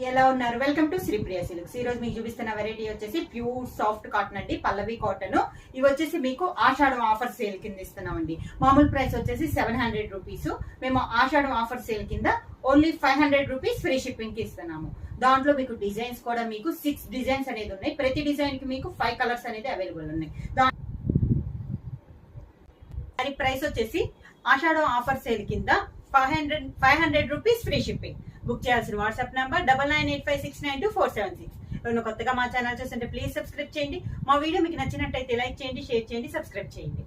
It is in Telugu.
ఎలా ఉన్నారు? Welcome to Sripriya silks. ఈ రోజు మీకు చూపిస్తున్న వెరైటీ వచ్చేసి ప్యూర్ సాఫ్ట్ కాటన్ అండి, పల్లవి కాటన్. ఇవి వచ్చేసి మీకు ఆషాఢం ఆఫర్ సేల్ కింద ఇస్తున్నామండి. మామూలు ప్రైస్ వచ్చేసి 700 రూపీస్. మేము ఆషాఢం ఆఫర్ సేల్ కింద ఓన్లీ 500 రూపీస్ ఫ్రీ షిప్పింగ్ కి ఇస్తున్నాము. దాంట్లో మీకు డిజైన్స్ కూడా మీకు 6 డిజైన్స్ అనేది ఉన్నాయి. ప్రతి డిజైన్ కి మీకు 5 కలర్స్ అనేది అవైలబుల్ ఉన్నాయి. దాని ప్రైస్ వచ్చేసి ఆషాఢం ఆఫర్ సేల్ కింద 500 రూపీస్ ఫ్రీ షిప్పింగ్. బుక్ చేయాల్సిన వాట్సాప్ నంబర్ 9985692476. ఎవరైనా కొత్తగా మా ఛానల్ చూస్తుంటే ప్లీజ్ సబ్స్క్రైబ్ చేయండి. మా వీడియో మీకు నచ్చినట్టయితే లైక్ చేయండి, షేర్ చేయండి, సబ్స్క్రైబ్ చేయండి.